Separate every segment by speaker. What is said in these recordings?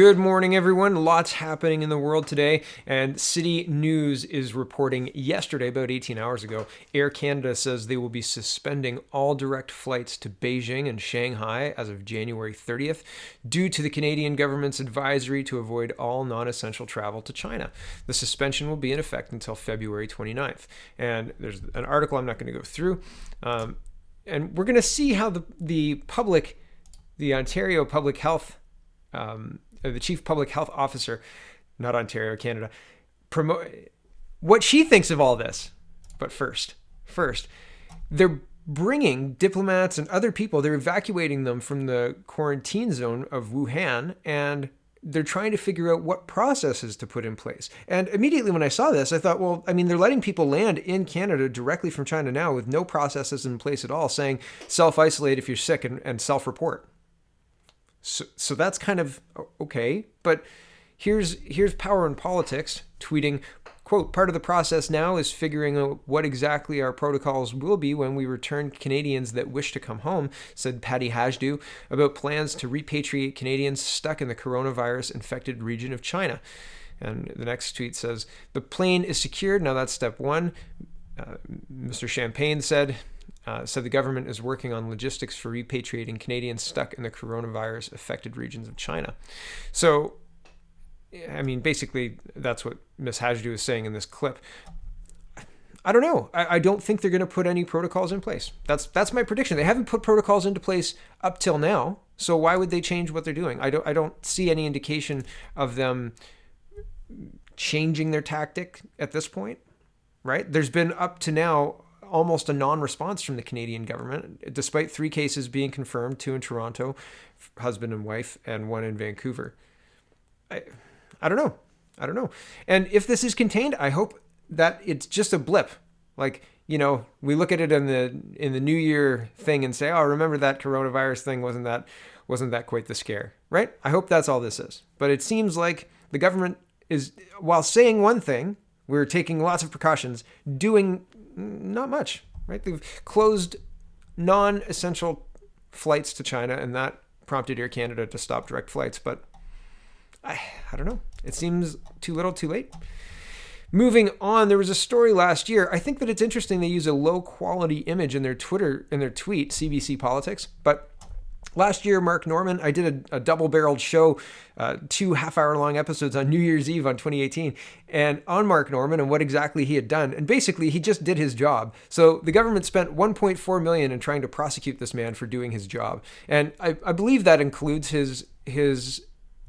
Speaker 1: Good morning, everyone. Lots happening in the world today, and City News is reporting yesterday, about 18 hours ago, Air Canada says they will be suspending all direct flights to Beijing and Shanghai as of January 30th due to the Canadian government's advisory to avoid all non-essential travel to China. The suspension will be in effect until February 29th. And there's an article I'm not going to go through, and we're going to see how the Ontario Public Health the Chief Public Health Officer, not Ontario, Canada, what she thinks of all this. But first, they're bringing diplomats and other people, they're evacuating them from the quarantine zone of Wuhan, and they're trying to figure out what processes to put in place. And immediately when I saw this, I thought, well, I mean, they're letting people land in Canada directly from China now with no processes in place at all, saying self-isolate if you're sick and self-report. So that's kind of okay, but here's Power and Politics tweeting, quote, "Part of the process now is figuring out what exactly our protocols will be when we return Canadians that wish to come home," said Patty Hajdu about plans to repatriate Canadians stuck in the coronavirus-infected region of China. And the next tweet says, "The plane is secured." Now that's step one. Mr. Champagne said the government is working on logistics for repatriating Canadians stuck in the coronavirus-affected regions of China. So, I mean, basically, that's what Ms. Hajdu is saying in this clip. I don't know. I don't think they're going to put any protocols in place. That's my prediction. They haven't put protocols into place up till now, so why would they change what they're doing? I don't see any indication of them changing their tactic at this point, right? There's been up to now almost a non-response from the Canadian government, despite 3 cases being confirmed, 2 in Toronto, husband and wife, and 1 in Vancouver. I don't know. And if this is contained, I hope that it's just a blip. Like, you know, we look at it in the New Year thing and say, oh, remember that coronavirus thing wasn't that quite the scare, right? I hope that's all this is. But it seems like the government is, while saying one thing, we're taking lots of precautions, doing not much, right? They've closed non-essential flights to China, and that prompted Air Canada to stop direct flights. But I don't know. It seems too little, too late. Moving on, there was a story last year. I think that it's interesting they use a low-quality image in their tweet, CBC Politics, but last year, Mark Norman, I did a double-barreled show, 2 half-hour-long episodes on New Year's Eve on 2018, and on Mark Norman and what exactly he had done. And basically, he just did his job. So the government spent $1.4 million in trying to prosecute this man for doing his job. And I believe that includes his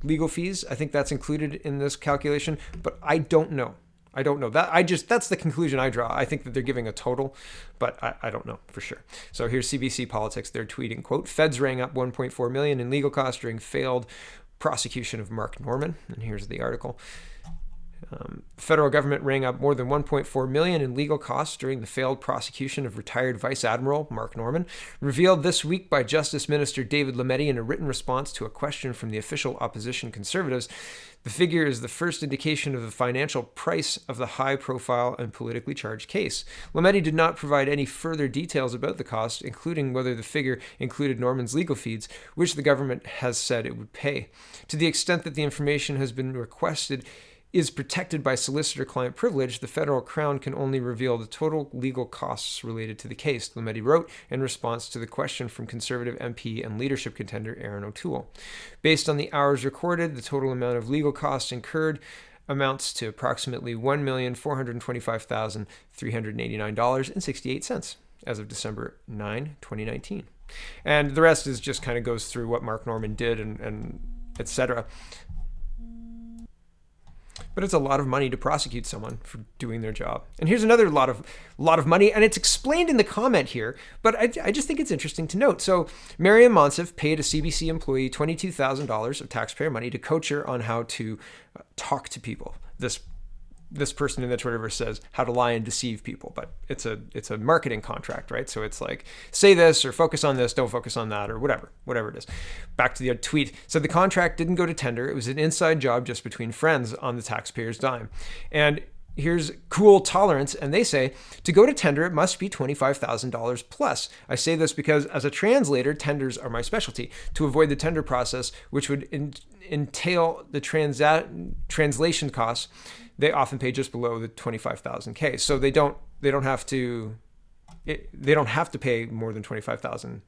Speaker 1: legal fees. I think that's included in this calculation, but I don't know. That's the conclusion I draw. I think that they're giving a total, but I don't know for sure. So here's CBC Politics. They're tweeting, quote, "Feds rang up $1.4 million in legal costs during failed prosecution of Mark Norman." And here's the article. Federal government rang up more than $1.4 million in legal costs during the failed prosecution of retired Vice Admiral Mark Norman, revealed this week by Justice Minister David Lametti in a written response to a question from the official opposition Conservatives. The figure is the first indication of the financial price of the high-profile and politically charged case. Lametti did not provide any further details about the cost, including whether the figure included Norman's legal fees, which the government has said it would pay. To the extent that the information has been requested is protected by solicitor-client privilege, the federal crown can only reveal the total legal costs related to the case, Lametti wrote in response to the question from Conservative MP and leadership contender Aaron O'Toole. Based on the hours recorded, the total amount of legal costs incurred amounts to approximately $1,425,389.68 as of December 9, 2019. And the rest is just kind of goes through what Mark Norman did and etc. But it's a lot of money to prosecute someone for doing their job. And here's another lot of money, and it's explained in the comment here, but I just think it's interesting to note. So Miriam Monsef paid a CBC employee $22,000 of taxpayer money to coach her on how to talk to people. This person in the Twitterverse says how to lie and deceive people, but it's a marketing contract, right? So it's like, say this or focus on this, don't focus on that, or whatever it is. Back to the tweet. So the contract didn't go to tender. It was an inside job just between friends on the taxpayer's dime. And here's Cool Tolerance, and they say, to go to tender, it must be $25,000 plus. I say this because as a translator, tenders are my specialty. To avoid the tender process, which would entail the translation costs, they often pay just below the 25,000 K. So they don't have to pay more than $25,000.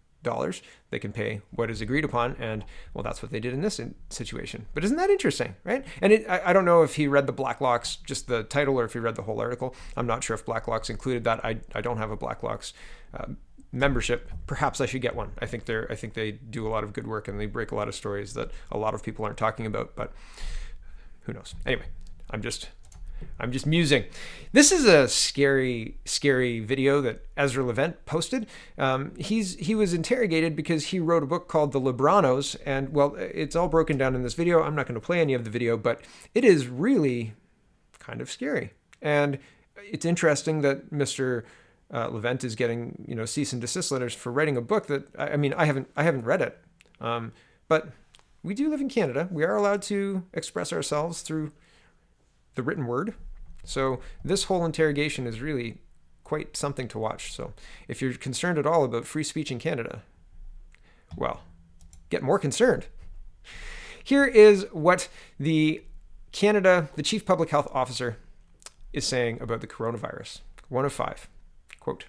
Speaker 1: They can pay what is agreed upon, and well, that's what they did in this situation. But isn't that interesting, right? And I don't know if he read the Blacklocks, just the title, or if he read the whole article. I'm not sure if Blacklocks included that. I don't have a Blacklocks membership. Perhaps I should get one. I think they do a lot of good work, and they break a lot of stories that a lot of people aren't talking about. But who knows? Anyway, I'm just musing. This is a scary video that Ezra Levent posted. He was interrogated because he wrote a book called The Libranos, and well, it's all broken down in this video. I'm not going to play any of the video, but it is really kind of scary. And it's interesting that Mr. Levent is getting, cease and desist letters for writing a book that, I haven't read it. But we do live in Canada. We are allowed to express ourselves through the written word. So this whole interrogation is really quite something to watch. So if you're concerned at all about free speech in Canada, well, get more concerned. Here is what the Chief Public Health Officer is saying about the coronavirus. 1 of 5. Quote,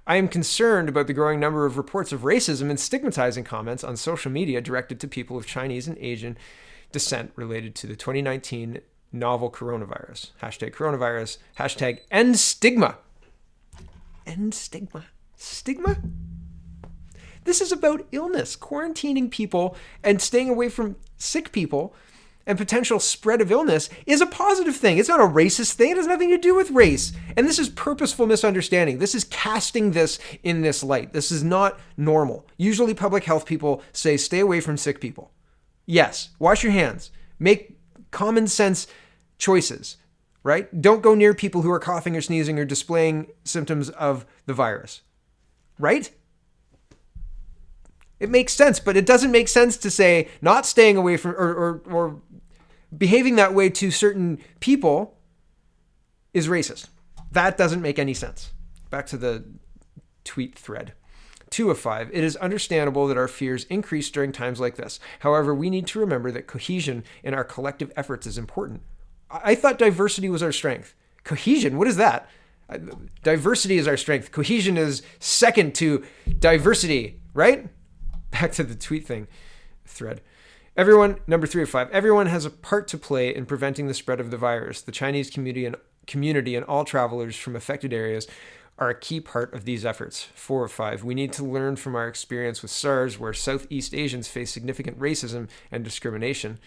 Speaker 1: I am concerned about the growing number of reports of racism and stigmatizing comments on social media directed to people of Chinese and Asian descent related to the 2019 novel coronavirus. #coronavirus. #end stigma. End stigma. Stigma? This is about illness, quarantining people and staying away from sick people and potential spread of illness is a positive thing. It's not a racist thing. It has nothing to do with race. And this is purposeful misunderstanding. This is casting this in this light. This is not normal. Usually public health people say stay away from sick people. Yes, wash your hands. Make common sense choices, right? Don't go near people who are coughing or sneezing or displaying symptoms of the virus, right? It makes sense, but it doesn't make sense to say not staying away from or behaving that way to certain people is racist. That doesn't make any sense. Back to the tweet thread. 2 of 5. It is understandable that our fears increase during times like this. However, we need to remember that cohesion in our collective efforts is important. I thought diversity was our strength. Cohesion, what is that? Diversity is our strength. Cohesion is second to diversity, right? Back to the tweet thread. Everyone, number 3 of 5, everyone has a part to play in preventing the spread of the virus. The Chinese community and all travelers from affected areas are a key part of these efforts. 4 of 5, we need to learn from our experience with SARS, where Southeast Asians face significant racism and discrimination.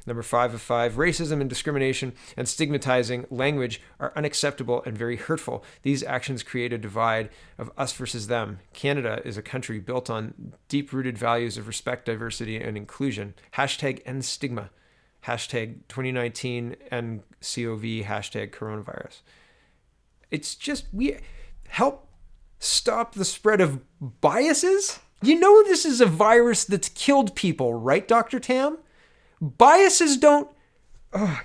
Speaker 1: Number 5 of 5, racism and discrimination and stigmatizing language are unacceptable and very hurtful. These actions create a divide of us versus them. Canada is a country built on deep-rooted values of respect, diversity, and inclusion. #end stigma. #2019 and COV. #coronavirus. It's just, we help stop the spread of biases. You know this is a virus that's killed people, right, Dr. Tam? Biases don't...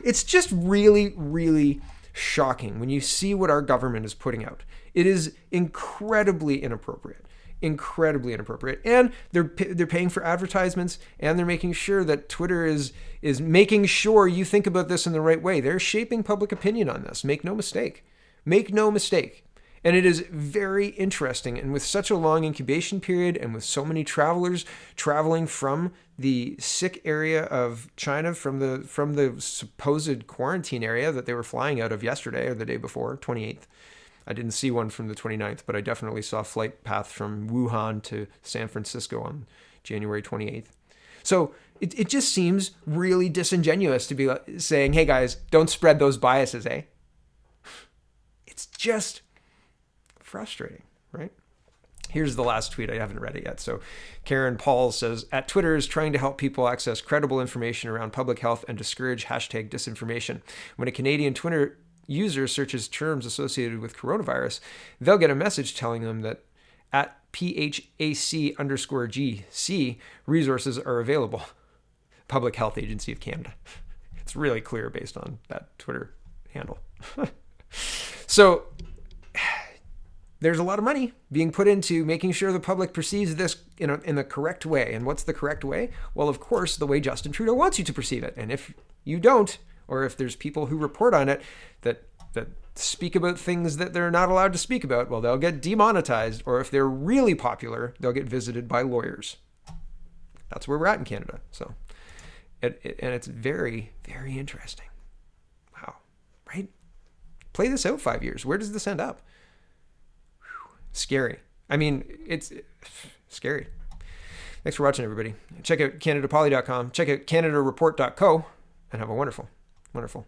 Speaker 1: it's just really, really shocking when you see what our government is putting out. It is incredibly inappropriate. Incredibly inappropriate. And they're paying for advertisements, and they're making sure that Twitter is making sure you think about this in the right way. They're shaping public opinion on this. Make no mistake. Make no mistake. And it is very interesting. And with such a long incubation period and with so many travelers traveling from the sick area of China, from the supposed quarantine area that they were flying out of yesterday or the day before, 28th. I didn't see one from the 29th, but I definitely saw a flight path from Wuhan to San Francisco on January 28th. So it just seems really disingenuous to be saying, hey guys, don't spread those biases, eh? It's just frustrating, right? Here's the last tweet. I haven't read it yet. So Karen Paul says, at Twitter is trying to help people access credible information around public health and discourage #disinformation. When a Canadian Twitter user searches terms associated with coronavirus, they'll get a message telling them that at PHAC_GC, resources are available. Public Health Agency of Canada. It's really clear based on that Twitter handle. So there's a lot of money being put into making sure the public perceives this in the correct way. And what's the correct way? Well, of course, the way Justin Trudeau wants you to perceive it. And if you don't, or if there's people who report on it that speak about things that they're not allowed to speak about, well, they'll get demonetized. Or if they're really popular, they'll get visited by lawyers. That's where we're at in Canada. So, and it's very, very interesting. Wow, right? Play this out 5 years. Where does this end up? Scary. I mean, it's scary. Thanks for watching, everybody. Check out CanadaPoly.com. Check out CanadaReport.co, and have a wonderful, wonderful